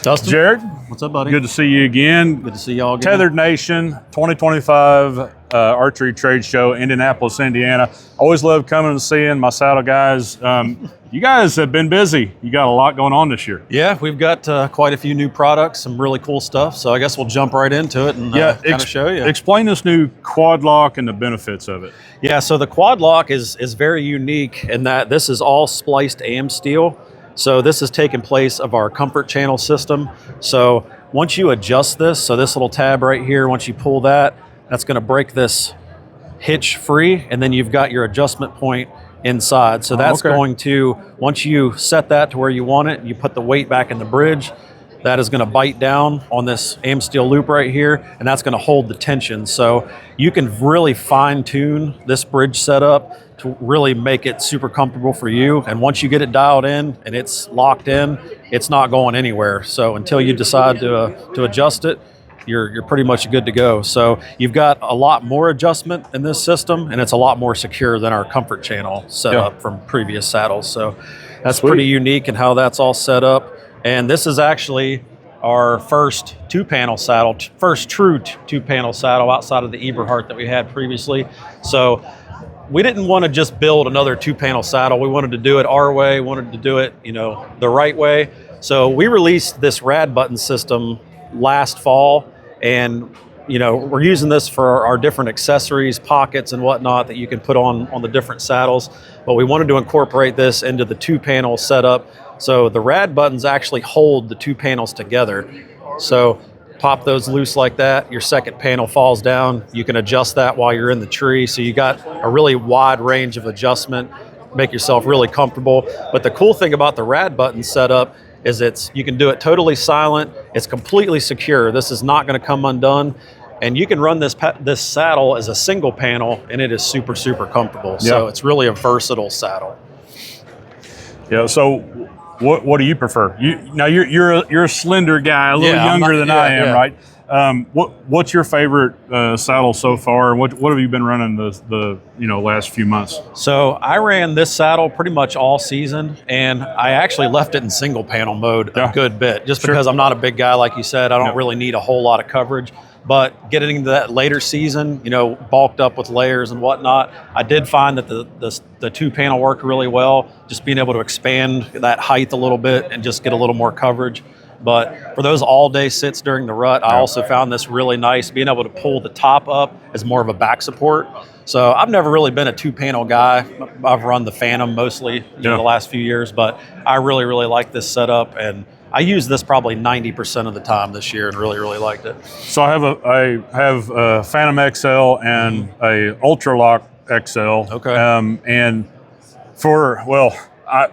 Justin. Jared. What's up, buddy? Good to see you again. Good to see y'all again. TETHRD Nation 2025 Archery Trade Show, Indianapolis, Indiana. Always love coming and seeing my saddle guys. You guys have been busy. You got a lot going on this year. Yeah, we've got quite a few new products, some really cool stuff. So I guess we'll jump right into it and kind of show you. Explain this new Quadlock and the benefits of it. Yeah, so the Quadlock is very unique in that this is all spliced AM steel. So this is taking place of our comfort channel system. So once you adjust this, so this little tab right here, once you pull that, that's going to break this hitch free, and then you've got your adjustment point inside. So that's going to, once you set that to where you want it, you put the weight back in the bridge, that is going to bite down on this AM steel loop right here, and that's going to hold the tension. So you can really fine tune this bridge setup to really make it super comfortable for you. And once you get it dialed in and it's locked in, it's not going anywhere. So until you decide to adjust it, you're pretty much good to go. So you've got a lot more adjustment in this system, and it's a lot more secure than our comfort channel setup from previous saddles. So that's pretty unique in how that's all set up. And this is actually our first two-panel saddle, first true two-panel saddle outside of the Eberhardt that we had previously. So we didn't want to just build another two-panel saddle. We wanted to do it our way, wanted to do it, the right way. So we released this rad button system last fall, and we're using this for our different accessories, pockets and whatnot that you can put on the different saddles. But we wanted to incorporate this into the two-panel setup. So the rad buttons actually hold the two panels together. So pop those loose like that, your second panel falls down. You can adjust that while you're in the tree. So you got a really wide range of adjustment, make yourself really comfortable. But the cool thing about the rad button setup is you can do it totally silent. It's completely secure. This is not going to come undone. And you can run this saddle as a single panel, and it is super, super comfortable. So it's really a versatile saddle. Yeah. So what do you prefer? You're a slender guy, a little younger than I am, right? What's your favorite saddle so far? What have you been running the last few months? So I ran this saddle pretty much all season, and I actually left it in single panel mode a good bit, just because I'm not a big guy, like you said. I don't really need a whole lot of coverage. But getting into that later season, bulked up with layers and whatnot, I did find that the two panel worked really well, just being able to expand that height a little bit and just get a little more coverage. But for those all day sits during the rut, I also found this really nice, being able to pull the top up as more of a back support. So I've never really been a two panel guy. I've run the Phantom mostly the last few years, but I really, really like this setup, and I used this probably 90% of the time this year and really, really liked it. So I have a Phantom XL and a Ultralock XL. Okay. And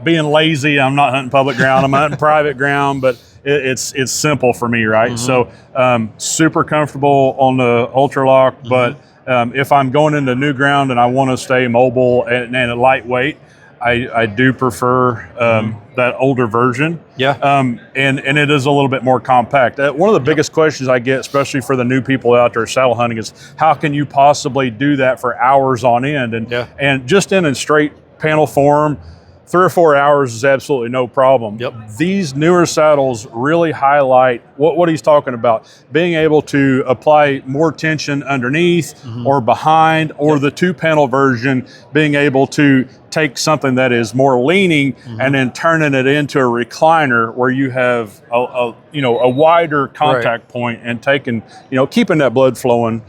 being lazy, I'm not hunting public ground. I'm hunting private ground, but it's simple for me, right? So super comfortable on the Ultralock, but if I'm going into new ground and I want to stay mobile and lightweight, I do prefer that older version. And it is a little bit more compact. One of the biggest questions I get, especially for the new people out there saddle hunting, is how can you possibly do that for hours on end? And just in a straight panel form, 3 or 4 hours is absolutely no problem. These newer saddles really highlight what he's talking about, being able to apply more tension underneath or behind, or the two panel version being able to take something that is more leaning and then turning it into a recliner where you have a wider contact point and keeping that blood flowing.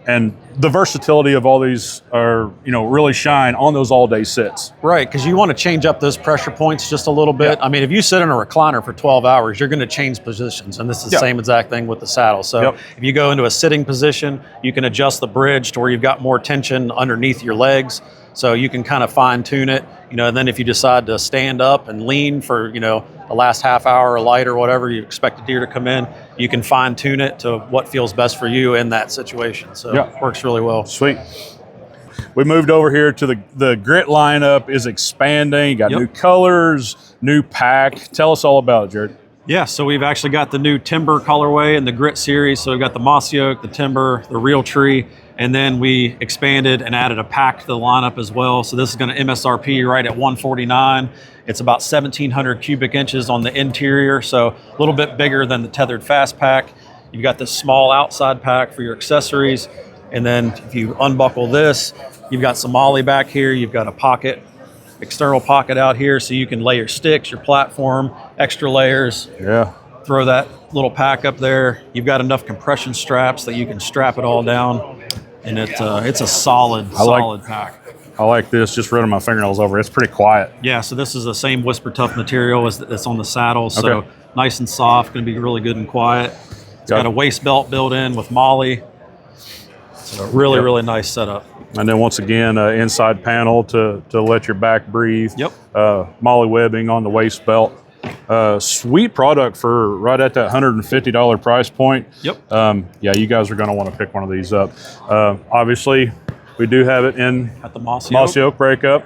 And the versatility of all these are, really shine on those all-day sits. Right, because you want to change up those pressure points just a little bit. I mean, if you sit in a recliner for 12 hours, you're going to change positions, and this is the same exact thing with the saddle. So if you go into a sitting position, you can adjust the bridge to where you've got more tension underneath your legs. So you can kind of fine tune it, and then if you decide to stand up and lean for, the last half hour or light or whatever, you expect a deer to come in, you can fine tune it to what feels best for you in that situation. So it works really well. Sweet. We moved over here to the grit lineup is expanding. You got new colors, new pack. Tell us all about it, Jared. Yeah, so we've actually got the new timber colorway and the grit series. So we've got the mossy oak, the timber, the real tree, and then we expanded and added a pack to the lineup as well. So this is going to MSRP right at $149. It's about 1,700 cubic inches on the interior, so a little bit bigger than the tethered fast pack. You've got this small outside pack for your accessories, and then if you unbuckle this, you've got some molly back here. You've got a pocket, external pocket out here, so you can lay your sticks, your platform, extra layers. Yeah. Throw that little pack up there. You've got enough compression straps that you can strap it all down, and it's a solid pack. I like this, just running my fingernails over. It's pretty quiet. Yeah, so this is the same Whisper Tough material as that's on the saddle, so nice and soft, going to be really good and quiet. It's got a waist belt built in with molly. So really, really nice setup. And then once again, inside panel to let your back breathe. Yep. Molly webbing on the waist belt. Sweet product for right at that $150 price point. Yep. Yeah, you guys are going to want to pick one of these up. Obviously, we do have it in At the mossy oak breakup.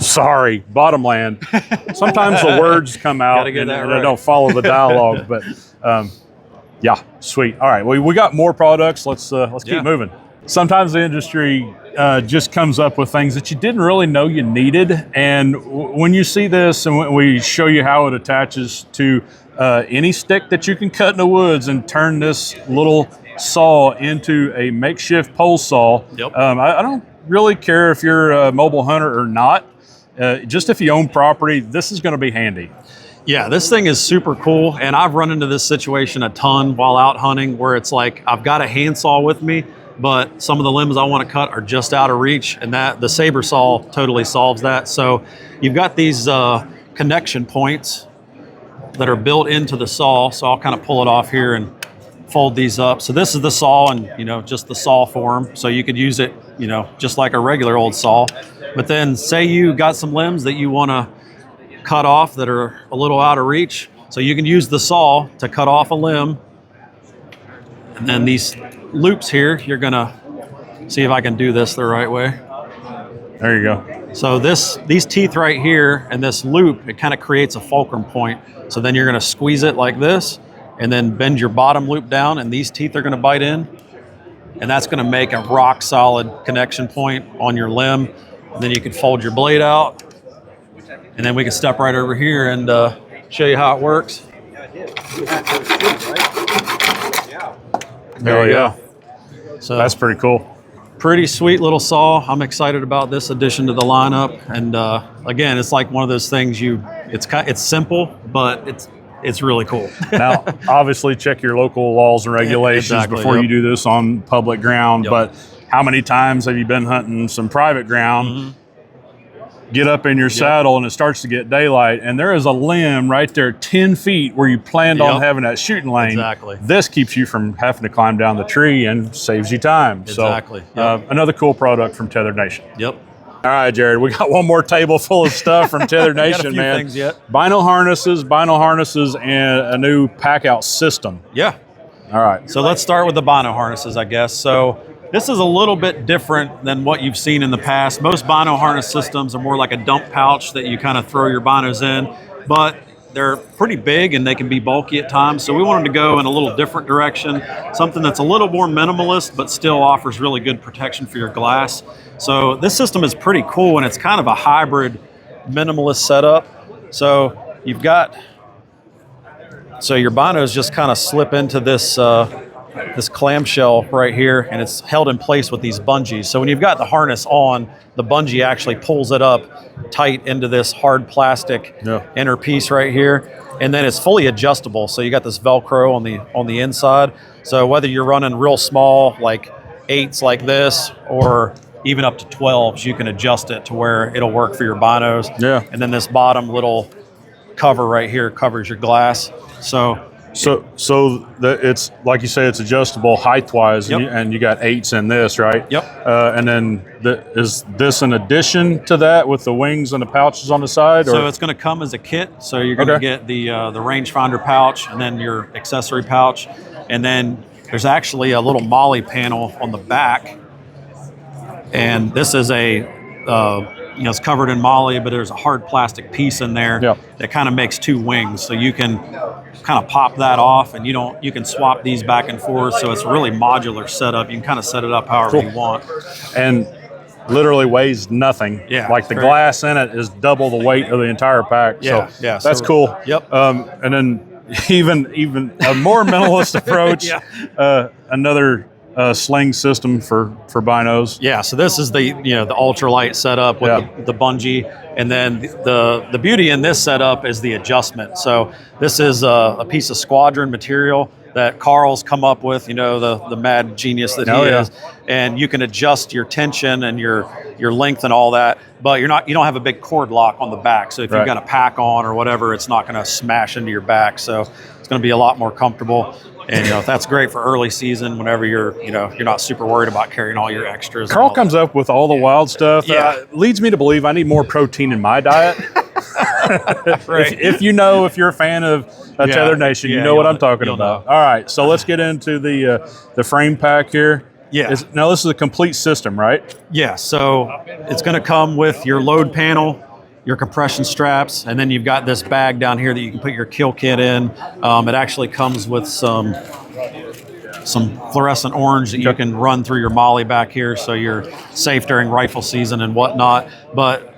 Sorry, bottomland. Sometimes the words come out and they don't follow the dialogue, but yeah, sweet. All right, we got more products. Let's keep moving. Sometimes the industry just comes up with things that you didn't really know you needed, and when you see this and when we show you how it attaches to any stick that you can cut in the woods and turn this little saw into a makeshift pole saw. Yep. I don't really care if you're a mobile hunter or not. Just if you own property, this is going to be handy. Yeah, this thing is super cool, and I've run into this situation a ton while out hunting where it's like I've got a handsaw with me, but some of the limbs I want to cut are just out of reach, and that the Saber saw totally solves that. So you've got these connection points that are built into the saw, so I'll kind of pull it off here and fold these up. So this is the saw, and just the saw form, so you could use it just like a regular old saw. But then say you got some limbs that you want to cut off that are a little out of reach, so you can use the saw to cut off a limb. And then these loops here, you're gonna see if I can do this the right way. There you go. So these teeth right here and this loop, it kind of creates a fulcrum point. So then you're gonna squeeze it like this and then bend your bottom loop down, and these teeth are gonna bite in, and that's gonna make a rock solid connection point on your limb. And then you can fold your blade out, and then we can step right over here and show you how it works. There you go. So that's pretty cool. Pretty sweet little saw. I'm excited about this addition to the lineup. And again, it's like one of those things it's simple, but it's really cool. Now, obviously, check your local laws and regulations before you do this on public ground. But how many times have you been hunting some private ground? Get up in your saddle and it starts to get daylight, and there is a limb right there 10 feet where you planned on having that shooting lane. Exactly. This keeps you from having to climb down the tree and saves you time. Exactly. So another cool product from Tethered Nation. Yep. All right, Jared, we got one more table full of stuff from Tethered Nation, got a few man. things yet. Vinyl harnesses, and a new Packout system. Yeah. All right. So let's start with the bino harnesses, I guess. So this is a little bit different than what you've seen in the past. Most bino harness systems are more like a dump pouch that you kind of throw your binos in, but they're pretty big and they can be bulky at times. So we wanted to go in a little different direction, something that's a little more minimalist, but still offers really good protection for your glass. So this system is pretty cool, and it's kind of a hybrid minimalist setup. So you've got, so your binos just kind of slip into this this clamshell right here, and it's held in place with these bungees. So when you've got the harness on, the bungee actually pulls it up tight into this hard plastic inner piece right here, and then it's fully adjustable. So you got this Velcro on the inside. So whether you're running real small, like 8s like this, or even up to 12s, you can adjust it to where it'll work for your binos. Yeah. And then this bottom little cover right here covers your glass. So it's like you say, it's adjustable height-wise, and you got 8s in this, right? Yep. And then is this an addition to that with the wings and the pouches on the side? So it's going to come as a kit. So you're going to get the rangefinder pouch, and then your accessory pouch, and then there's actually a little molly panel on the back, and this is a it's covered in moly, but there's a hard plastic piece in there Yep. that kind of makes 2 wings. So you can kind of pop that off, and you can swap these back and forth. So it's a really modular setup. You can kind of set it up however you want. And literally weighs nothing. Yeah, like the glass in it is double the weight of the entire pack. Yeah, so yeah, that's so- cool. Yep. And then even a more minimalist approach. Another sling system for binos. Yeah, so this is the the ultralight setup with the bungee, and then the beauty in this setup is the adjustment. So this is a piece of squadron material that Carl's come up with, the mad genius that he is, and you can adjust your tension and your length and all that, but you don't have a big cord lock on the back. So if you've got a pack on or whatever, it's not going to smash into your back. So it's going to be a lot more comfortable. And that's great for early season whenever you're not super worried about carrying all your extras. Carl comes up with all the wild stuff. Yeah. Leads me to believe I need more protein in my diet. Right. If you're a fan of Tether Nation, you know what I'm talking about. All right, so let's get into the frame pack here. Yeah. Now this is a complete system, right? Yeah, so it's going to come with your load panel, your compression straps, and then you've got this bag down here that you can put your kill kit in. It actually comes with some fluorescent orange that you can run through your molly back here, so you're safe during rifle season and whatnot. But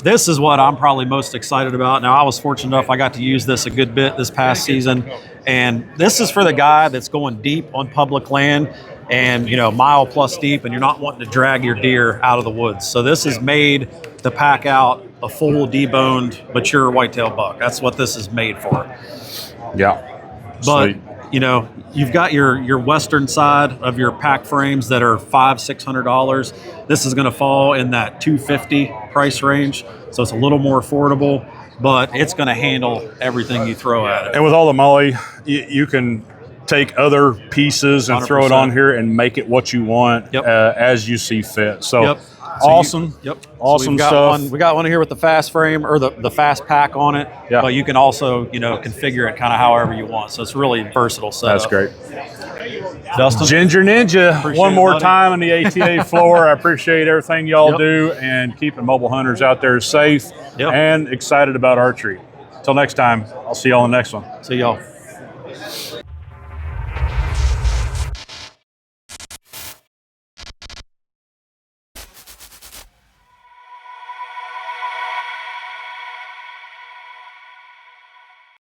this is what I'm probably most excited about. Now, I was fortunate enough I got to use this a good bit this past season, and this is for the guy that's going deep on public land and mile plus deep, and you're not wanting to drag your deer out of the woods. So this is made to pack out a full deboned mature whitetail buck. That's what this is made for. Yeah. But Sweet. you've got your western side of your pack frames that are $500-$600. This is going to fall in that $250 price range, so it's a little more affordable, but it's going to handle everything you throw at it. And with all the molly, you can take other pieces and throw it on here and make it what you want as you see fit. So awesome. Awesome stuff. We got one here with the fast frame or the fast pack on it, but you can also configure it kind of however you want. So it's really versatile setup. That's great. Dustin? Ginger Ninja, Appreciate one more it, buddy. time on the ATA floor. I appreciate everything y'all do and keeping mobile hunters out there safe and excited about archery. Until next time, I'll see y'all on the next one. See y'all.